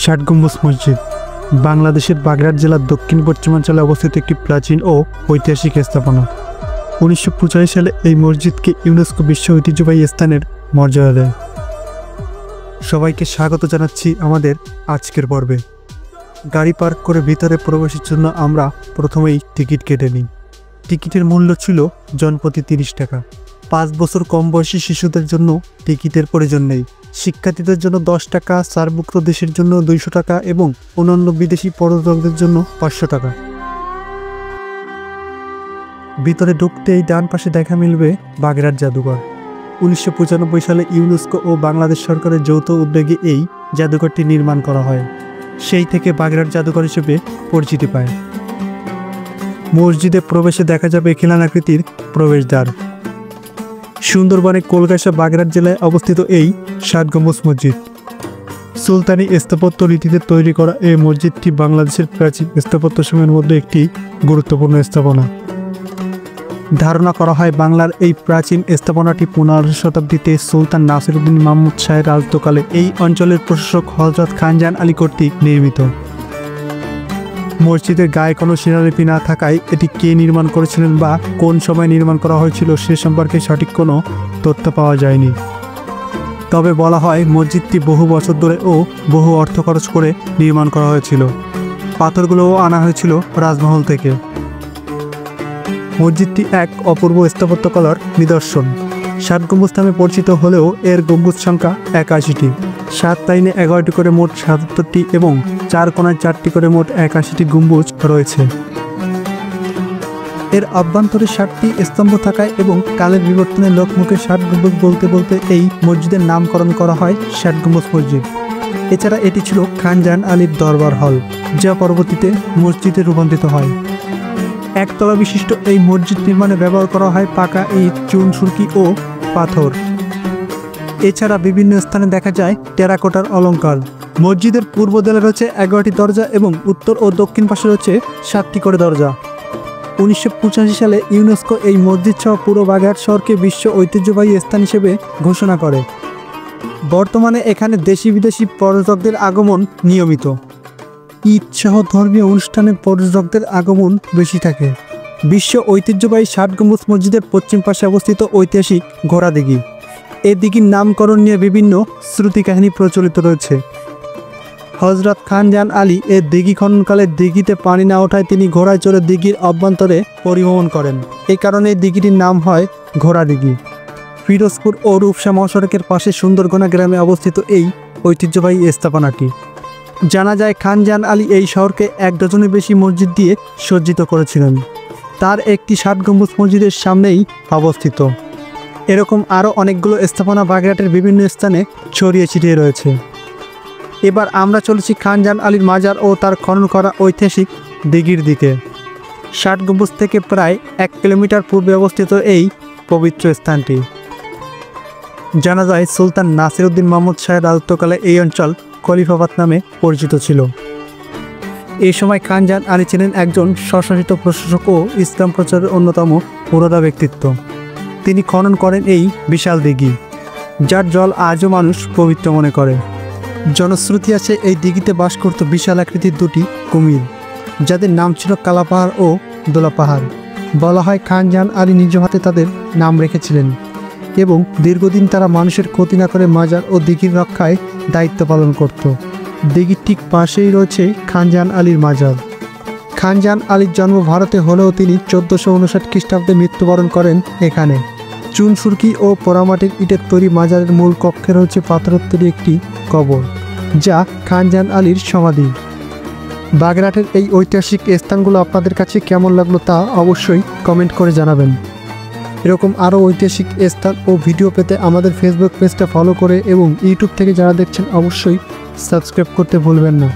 ষাট গম্বুজ মসজিদ বাংলাদেশের বাগেরহাট জেলার দক্ষিণ পশ্চিমাঞ্চলে অবস্থিত একটি প্রাচীন ও ঐতিহাসিক স্থাপনা। 1945 সালে এই মসজিদকে ইউনেস্কো বিশ্ব ঐতিহ্যবাহী স্থানের মর্যাদা দেয়। সবাইকে স্বাগত জানাচ্ছি আমাদের আজকের পর্বে। গাড়ি পার্ক করে ভিতরে প্রবেশের জন্য আমরা প্রথমেই টিকিট কেটে নিই। টিকিটের মূল্য ছিল জনপ্রতি 30 টাকা। 5 বছর কম বয়সী শিশুদের জন্য টিকিটের প্রয়োজন নেই। শিক্ষার্থীদের জন্য 10 টাকা, সার্কভুক্ত দেশের জন্য 200 টাকা এবং অন্যান্য বিদেশি পর্যটকদের জন্য 500 টাকা। ভিতরে ঢুকতেই ডান পাশে দেখা মিলবে বাগেরহাট জাদুঘর। 1995 সালে ইউনেস্কো ও বাংলাদেশ সরকারের যৌথ উদ্যোগে এই জাদুঘরটি নির্মাণ করা হয়। সেই থেকে বাগেরহাট জাদুঘর হিসেবে পরিচিতি পায়। মসজিদে প্রবেশে দেখা যাবে খিলানাকৃতির প্রবেশদ্বার। সুন্দরবনে কলকাতা বাগেরহাট জেলায় অবস্থিত এই ষাট গম্বুজ মসজিদ। সুলতানি স্থাপত্য রীতিতে তৈরি করা এই মসজিদটি বাংলাদেশের প্রাচীন স্থাপত্যসমূহের মধ্যে একটি গুরুত্বপূর্ণ স্থাপনা। ধারণা করা হয় বাংলার এই প্রাচীন স্থাপনাটি 15 শতাব্দীতে সুলতান নাসিরউদ্দিন মাহমুদ শাহের রাজত্বকালে এই অঞ্চলের প্রশাসক হযরত খানজাহান আলী কর্তৃক নির্মিত। মসজিদের গায়ে কোনো শিলালিপি না থাকায় এটি কে নির্মাণ করেছিলেন বা কোন সময় নির্মাণ করা হয়েছিল সে সম্পর্কে সঠিক কোনো তথ্য পাওয়া যায়নি। তবে বলা হয় মসজিদটি বহু বছর ধরে ও বহু অর্থ খরচ করে নির্মাণ করা হয়েছিল। পাথরগুলোও আনা হয়েছিল রাজমহল থেকে। মসজিদটি এক অপূর্ব স্থাপত্যকলার নিদর্শন। ষাট গম্বুজ নামে পরিচিত হলেও এর গম্বুজ সংখ্যা 81টি। 7 লাইনে 11টি করে মোট 77টি এবং 4 কোণায় 4টি করে মোট 81টি গম্বুজ রয়েছে। এর অভ্যন্তরে 7টি স্তম্ভ থাকায় এবং কালের বিবর্তনে লোকমুখে 60 গম্বুজ বলতে বলতে এই মসজিদের নামকরণ করা হয় ষাট গম্বুজ মসজিদ। এছাড়া এটি ছিল খানজাহান আলীর দরবার হল, যা পরবর্তীতে মসজিদে রূপান্তরিত হয়। একতলা বিশিষ্ট এই মসজিদ নির্মাণে ব্যবহার করা হয় পাকা ইট, চুন সুরকি ও পাথর। এছাড়া বিভিন্ন স্থানে দেখা যায় টেরাকোটার অলঙ্কার। মসজিদের পূর্ব দেয়ালে রয়েছে 11টি দরজা এবং উত্তর ও দক্ষিণ পাশে রয়েছে 7টি করে দরজা। 1985 সালে ইউনেস্কো এই মসজিদ সহ পুরো বাগেরহাট শহরকে বিশ্ব ঐতিহ্যবাহী স্থান হিসেবে ঘোষণা করে। বর্তমানে এখানে দেশি বিদেশি পর্যটকদের আগমন নিয়মিত। ঈদ সহ ধর্মীয় অনুষ্ঠানে পর্যটকদের আগমন বেশি থাকে। বিশ্ব ঐতিহ্যবাহী ষাট গম্বুজ মসজিদের পশ্চিম পাশে অবস্থিত ঐতিহাসিক ঘোড়া দিঘি। এই দিঘির নামকরণ নিয়ে বিভিন্ন শ্রুতি কাহিনী প্রচলিত রয়েছে। হযরত খানজাহান আলী এই দিঘি খননকালে দিঘিতে পানি না ওঠায় তিনি ঘোড়ায় চড়ে দিঘির অভ্যন্তরে পরিভ্রমণ করেন। এই কারণে এই দিঘিটির নাম হয় ঘোড়া দিঘি। ফিরোজপুর ও রূপসা মহাসড়কের পাশে সুন্দরগোনা গ্রামে অবস্থিত এই ঐতিহ্যবাহী স্থাপনাটি। জানা যায় খানজাহান আলী এই শহরকে 1 ডজনের বেশি মসজিদ দিয়ে সজ্জিত করেছিলেন। তার একটি ষাট গম্বুজ মসজিদের সামনেই অবস্থিত। এরকম আরও অনেকগুলো স্থাপনা বাগেরহাটের বিভিন্ন স্থানে ছড়িয়ে ছিটিয়ে রয়েছে। এবার আমরা চলেছি খানজাহান আলীর মাজার ও তার খনন করা ঐতিহাসিক দিঘির দিকে। ষাট গম্বুজ থেকে প্রায় 1 কিলোমিটার পূর্বে অবস্থিত এই পবিত্র স্থানটি। জানা যায় সুলতান নাসিরউদ্দিন মাহমুদ শাহের রাজত্বকালে এই অঞ্চল খলিফাবাদ নামে পরিচিত ছিল। এই সময় খানজাহান আলী ছিলেন একজন স্বশাসিত প্রশাসক ও ইসলাম প্রচারের অন্যতম পুরোধা ব্যক্তিত্ব। তিনি খনন করেন এই বিশাল দিঘি, যার জল আজও মানুষ পবিত্র মনে করে। জনশ্রুতি আছে এই দিঘিতে বাস করত বিশাল আকৃতির 2টি কুমির, যাদের নাম ছিল কালা পাহাড় ও দোলা পাহাড়। বলা হয় খানজাহান আলী নিজ হাতে তাদের নাম রেখেছিলেন এবং দীর্ঘদিন তারা মানুষের ক্ষতি না করে মাজার ও দিঘির রক্ষায় দায়িত্ব পালন করত। দিঘির ঠিক পাশেই রয়েছে খানজাহান আলীর মাজার। খানজাহান আলীর জন্ম ভারতে হলেও তিনি 1459 খ্রিস্টাব্দে মৃত্যুবরণ করেন এখানে। চুন সুরকি ও পোড়ামাটির ইটের তৈরি মাজারের মূল কক্ষে রয়েছে পাথরের তৈরি একটি কবর, যা খানজাহান আলীর সমাধি। বাগেরহাটের এই ঐতিহাসিক স্থানগুলো আপনাদের কাছে কেমন লাগলো তা অবশ্যই কমেন্ট করে জানাবেন। এরকম আরও ঐতিহাসিক স্থান ও ভিডিও পেতে আমাদের ফেসবুক পেজটা ফলো করে এবং ইউটিউব থেকে যারা দেখছেন অবশ্যই সাবস্ক্রাইব করতে ভুলবেন না।